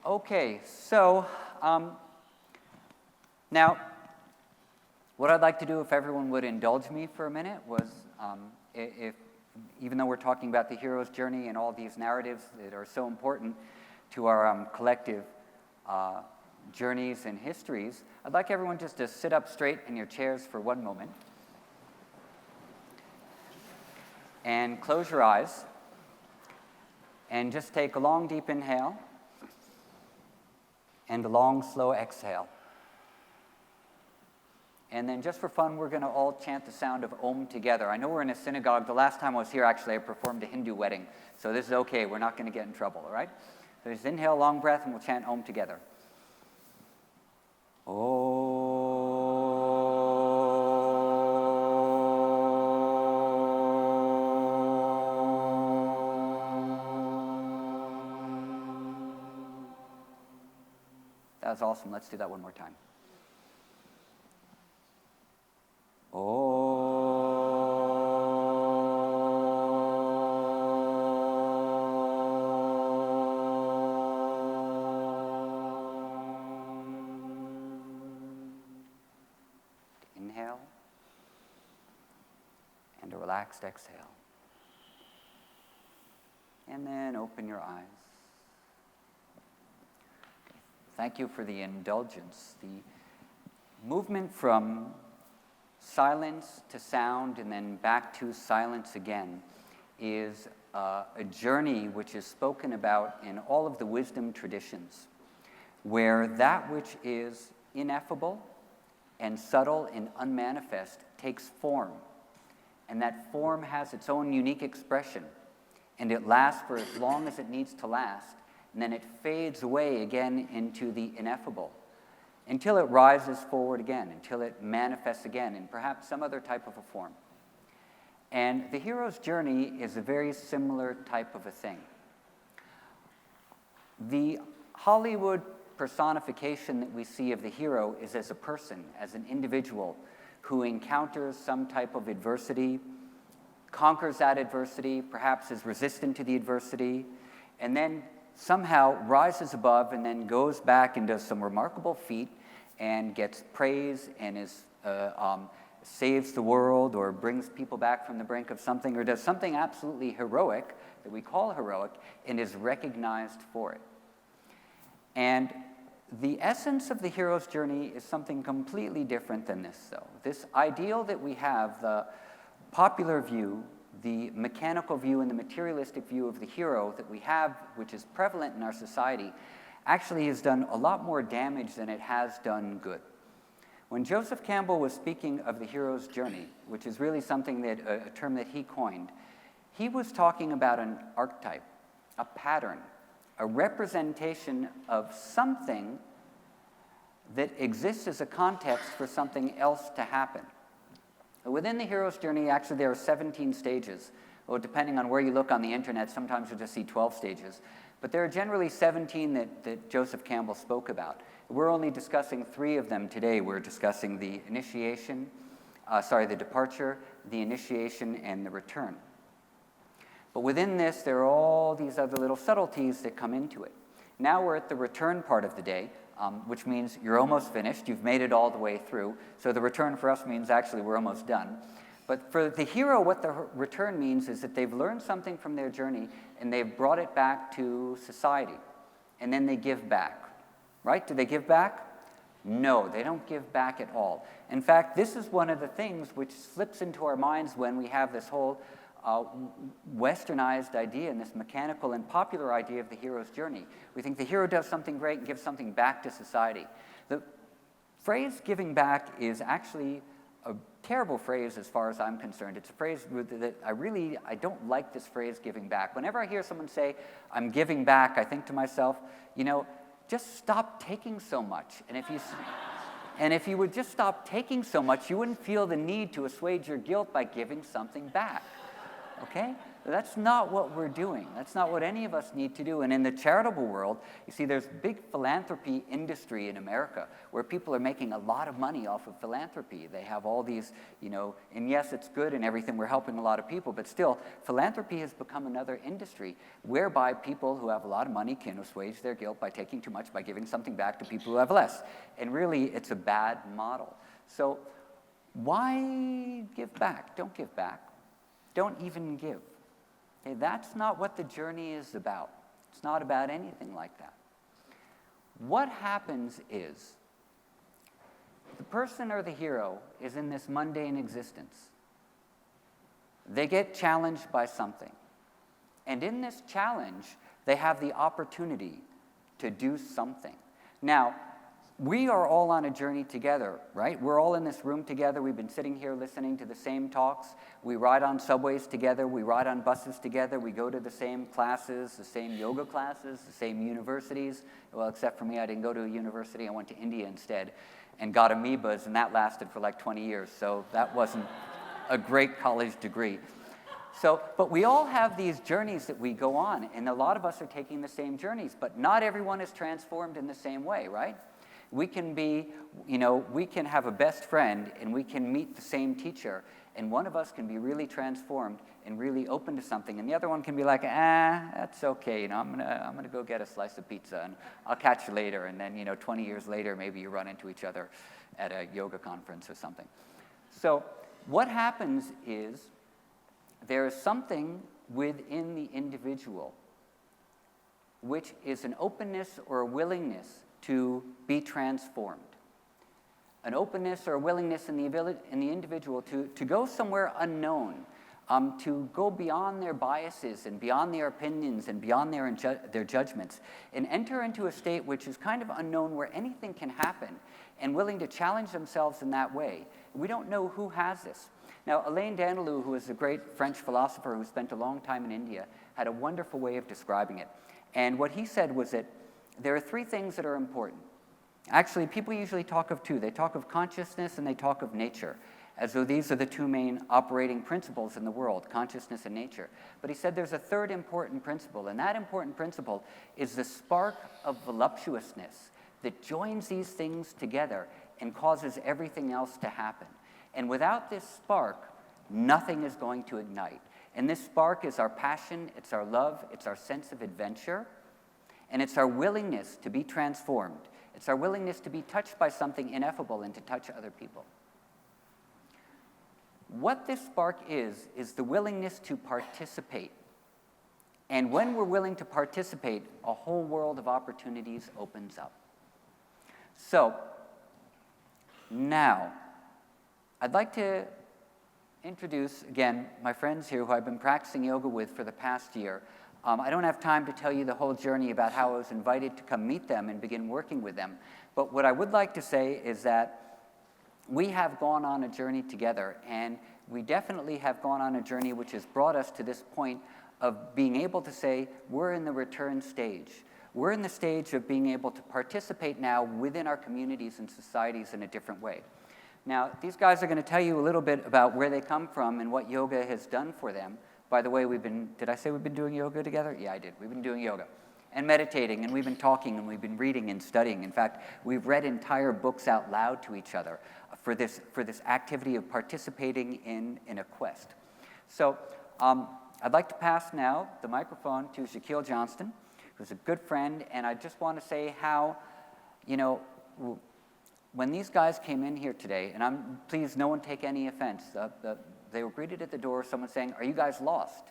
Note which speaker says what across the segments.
Speaker 1: Okay, so now what I'd like to do, if everyone would indulge me for a minute, was if even though we're talking about the hero's journey and all these narratives that are so important to our collective journeys and histories, I'd like everyone just to sit up straight in your chairs for one moment and close your eyes and just take a long, deep inhale and a long, slow exhale. And then just for fun, we're going to all chant the sound of Om together. I know we're in a synagogue. The last time I was here, actually, I performed a Hindu wedding. So this is okay. We're not going to get in trouble, all right? So just inhale, long breath, and we'll chant Om together. Om. That was awesome. Let's do that one more time. Inhale and a relaxed exhale. And then open your eyes. Okay. Thank you for the indulgence. The movement from silence to sound and then back to silence again is a journey which is spoken about in all of the wisdom traditions, where that which is ineffable and subtle and unmanifest takes form, and that form has its own unique expression, and it lasts for as long as it needs to last, and then it fades away again into the ineffable, until it rises forward again, until it manifests again in perhaps some other type of a form. And the hero's journey is a very similar type of a thing. The Hollywood personification that we see of the hero is as a person, as an individual who encounters some type of adversity, conquers that adversity, perhaps is resistant to the adversity, and then somehow rises above and then goes back and does some remarkable feat and gets praise and saves the world or brings people back from the brink of something or does something absolutely heroic that we call heroic and is recognized for it. And the essence of the hero's journey is something completely different than this, though. This ideal that we have, the popular view, the mechanical view and the materialistic view of the hero that we have, which is prevalent in our society, actually has done a lot more damage than it has done good. When Joseph Campbell was speaking of the hero's journey, which is really something that a term that he coined, he was talking about an archetype, a pattern, a representation of something that exists as a context for something else to happen. Within the hero's journey, actually, there are 17 stages. Well, depending on where you look on the internet, sometimes you'll just see 12 stages. But there are generally 17 that Joseph Campbell spoke about. We're only discussing 3 of them today. We're discussing the the departure, the initiation, and the return. But within this, there are all these other little subtleties that come into it. Now we're at the return part of the day, which means you're almost finished. You've made it all the way through. So the return for us means actually we're almost done. But for the hero, what the return means is that they've learned something from their journey and they've brought it back to society. And then they give back. Right? Do they give back? No, they don't give back at all. In fact, this is one of the things which slips into our minds when we have this whole westernized idea and this mechanical and popular idea of the hero's journey. We think the hero does something great and gives something back to society. The phrase giving back is actually a terrible phrase as far as I'm concerned. It's a phrase that I don't like this phrase giving back. Whenever I hear someone say, I'm giving back, I think to myself, just stop taking so much. And if you would just stop taking so much, you wouldn't feel the need to assuage your guilt by giving something back. Okay? That's not what we're doing. That's not what any of us need to do. And in the charitable world, you see there's big philanthropy industry in America where people are making a lot of money off of philanthropy. They have all these, and yes, it's good and everything. We're helping a lot of people. But still, philanthropy has become another industry whereby people who have a lot of money can assuage their guilt by taking too much, by giving something back to people who have less. And really, it's a bad model. So why give back? Don't give back. Don't even give. Okay, that's not what the journey is about. It's not about anything like that. What happens is the person or the hero is in this mundane existence. They get challenged by something. And in this challenge, they have the opportunity to do something. Now, we are all on a journey together, right? We're all in this room together. We've been sitting here listening to the same talks. We ride on subways together. We ride on buses together. We go to the same classes, the same yoga classes, the same universities. Well, except for me, I didn't go to a university. I went to India instead and got amoebas, and that lasted for like 20 years. So that wasn't a great college degree. But we all have these journeys that we go on, and a lot of us are taking the same journeys, but not everyone is transformed in the same way, right? We can be, we can have a best friend and we can meet the same teacher, and one of us can be really transformed and really open to something, and the other one can be like, that's okay, I'm gonna go get a slice of pizza and I'll catch you later, and then 20 years later maybe you run into each other at a yoga conference or something. So what happens is there is something within the individual which is an openness or a willingness to be transformed. An openness or a willingness in the individual to go somewhere unknown, to go beyond their biases and beyond their opinions and beyond their judgments, and enter into a state which is kind of unknown where anything can happen, and willing to challenge themselves in that way. We don't know who has this. Now, Alain Danilou, who is a great French philosopher who spent a long time in India, had a wonderful way of describing it. And what he said was that there are three things that are important. Actually, people usually talk of two. They talk of consciousness and they talk of nature, as though these are the two main operating principles in the world, consciousness and nature. But he said there's a third important principle, and that important principle is the spark of voluptuousness that joins these things together and causes everything else to happen. And without this spark, nothing is going to ignite. And this spark is our passion, it's our love, it's our sense of adventure, and it's our willingness to be transformed. It's our willingness to be touched by something ineffable and to touch other people. What this spark is the willingness to participate. And when we're willing to participate, a whole world of opportunities opens up. So, now, I'd like to introduce, again, my friends here who I've been practicing yoga with for the past year. I don't have time to tell you the whole journey about how I was invited to come meet them and begin working with them. But what I would like to say is that we have gone on a journey together, and we definitely have gone on a journey which has brought us to this point of being able to say we're in the return stage. We're in the stage of being able to participate now within our communities and societies in a different way. Now, these guys are going to tell you a little bit about where they come from and what yoga has done for them. By the way, did I say we've been doing yoga together? Yeah, I did. We've been doing yoga and meditating, and we've been talking, and we've been reading and studying. In fact, we've read entire books out loud to each other for this activity of participating in a quest. So I'd like to pass now the microphone to Shaquille Johnston, who's a good friend, and I just want to say how, when these guys came in here today, and please, no one take any offense. They were greeted at the door, someone saying, "Are you guys lost?"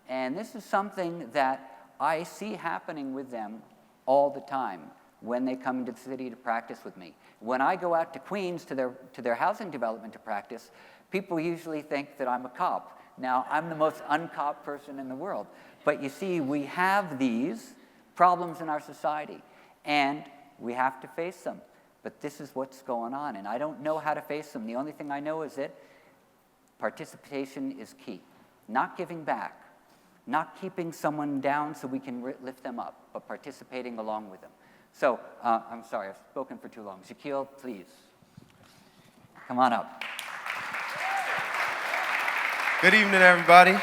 Speaker 1: And this is something that I see happening with them all the time when they come into the city to practice with me. When I go out to Queens to their housing development to practice, people usually think that I'm a cop. Now, I'm the most uncopped person in the world. But you see, we have these problems in our society, and we have to face them. But this is what's going on, and I don't know how to face them. The only thing I know is that participation is key. Not giving back, not keeping someone down so we can lift them up, but participating along with them. So, I'm sorry, I've spoken for too long. Shaquille, please, come on up.
Speaker 2: Good evening, everybody.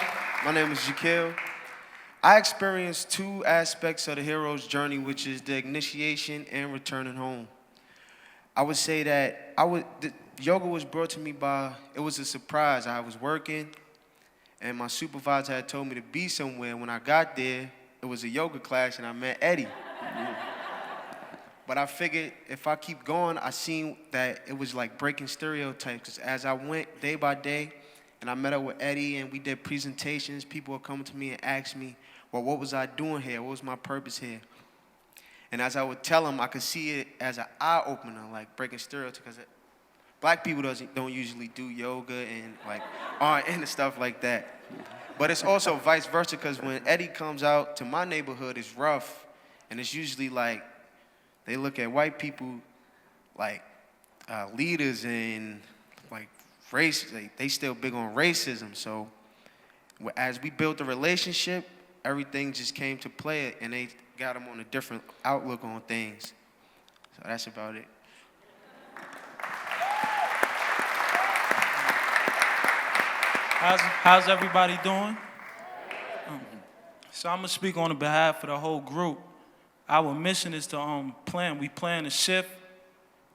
Speaker 2: My name is Jaquil. I experienced two aspects of the hero's journey, which is the initiation and returning home. I would say that yoga was brought to me it was a surprise. I was working, and my supervisor had told me to be somewhere. When I got there, it was a yoga class, and I met Eddie. But I figured if I keep going, I seen that it was like breaking stereotypes. 'Cause as I went day by day, and I met up with Eddie, and we did presentations, people would come to me and ask me, well, what was I doing here? What was my purpose here? And as I would tell them, I could see it as an eye-opener, like breaking stereotypes. Because black people don't usually do yoga and like aren't into stuff like that. But it's also vice versa, because when Eddie comes out to my neighborhood, it's rough, and it's usually like they look at white people like leaders and like race. They still big on racism. So as we built the relationship, everything just came to play, and they got them on a different outlook on things. So that's about it.
Speaker 3: How's everybody doing? So I'm gonna speak on behalf of the whole group. Our mission is to plan to shift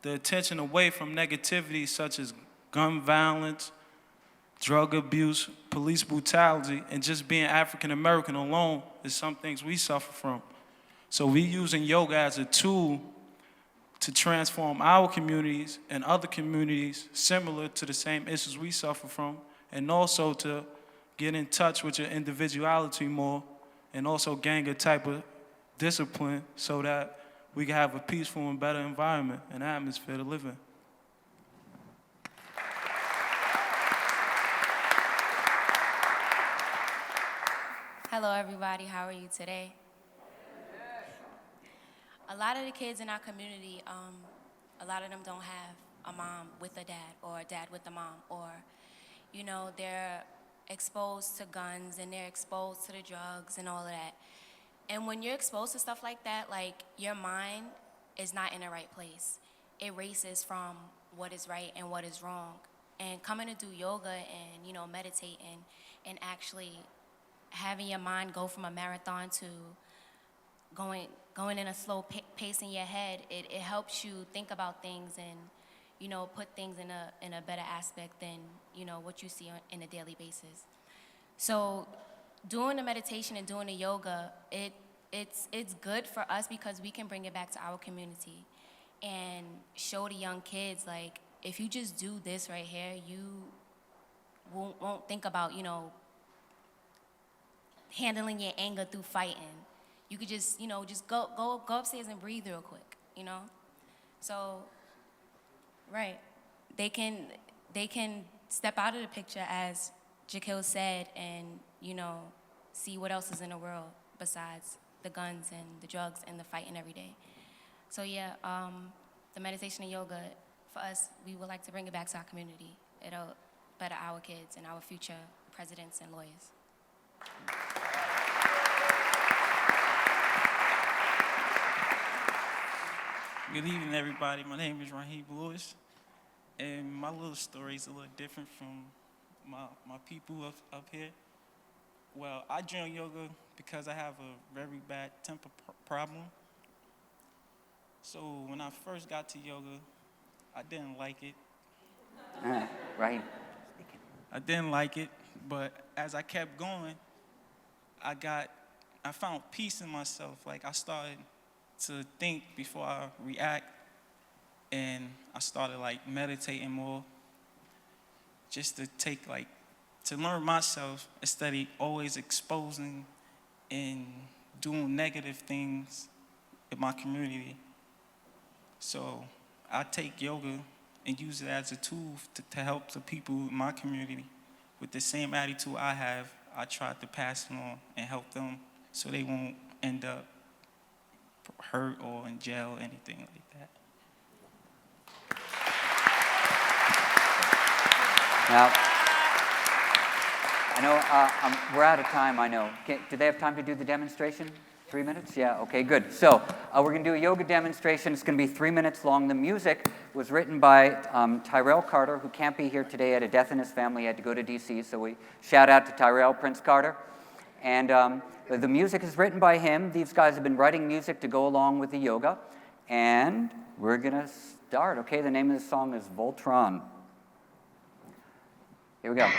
Speaker 3: the attention away from negativity such as gun violence, drug abuse, police brutality, and just being African American alone is some things we suffer from. So we're using yoga as a tool to transform our communities and other communities similar to the same issues we suffer from, and also to get in touch with your individuality more, and also gain a type of discipline so that we can have a peaceful and better environment and atmosphere to live in.
Speaker 4: Hello, everybody. How are you today? A lot of the kids in our community, a lot of them don't have a mom with a dad or a dad with a mom, or, you know, they're exposed to guns and they're exposed to the drugs and all of that. And when you're exposed to stuff like that, like, your mind is not in the right place. It races from what is right and what is wrong. And coming to do yoga and, you know, meditating and actually having your mind go from a marathon to going in a slow pace in your head, it helps you think about things and, you know, put things in a better aspect than, you know, what you see in a daily basis. So doing the meditation and doing the yoga, it's good for us because we can bring it back to our community and show the young kids, like, if you just do this right here, you won't think about, you know, handling your anger through fighting. You could just, you know, just go upstairs and breathe real quick, you know? So, right. They can step out of the picture, as Jaquil said, and, you know, see what else is in the world besides the guns and the drugs and the fighting every day. So yeah, the meditation and yoga, for us, we would like to bring it back to our community. It'll better our kids and our future presidents and lawyers.
Speaker 3: Good evening, everybody. My name is Ronnies Story, and my little story is a little different from my people up here. Well, I joined yoga because I have a very bad temper problem. So when I first got to yoga, I didn't like it.
Speaker 1: Right.
Speaker 3: I didn't like it, but as I kept going, I found peace in myself. Like, I started to think before I react, and I started like meditating more, just to learn myself instead of always exposing and doing negative things in my community. So I take yoga and use it as a tool to help the people in my community with the same attitude I have. I try to pass it on and help them so they won't end up hurt or in jail or anything like that.
Speaker 1: Now, I know we're out of time, I know. Do they have time to do the demonstration? 3 minutes? Yeah, okay, good. So we're going to do a yoga demonstration. It's going to be 3 minutes long. The music was written by Tyrell Carter, who can't be here today. Had a death in his family. He had to go to D.C., so we shout out to Tyrell, Prince Carter. And the music is written by him. These guys have been writing music to go along with the yoga. And we're going to start. Okay, the name of the song is Voltron. Here we go.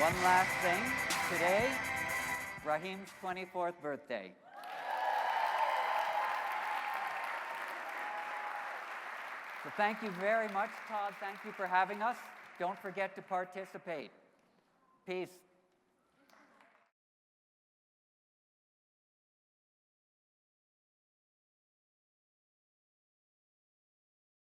Speaker 1: One last thing. Today, Rahim's 24th birthday. So thank you very much, Todd. Thank you for having us. Don't forget to participate. Peace.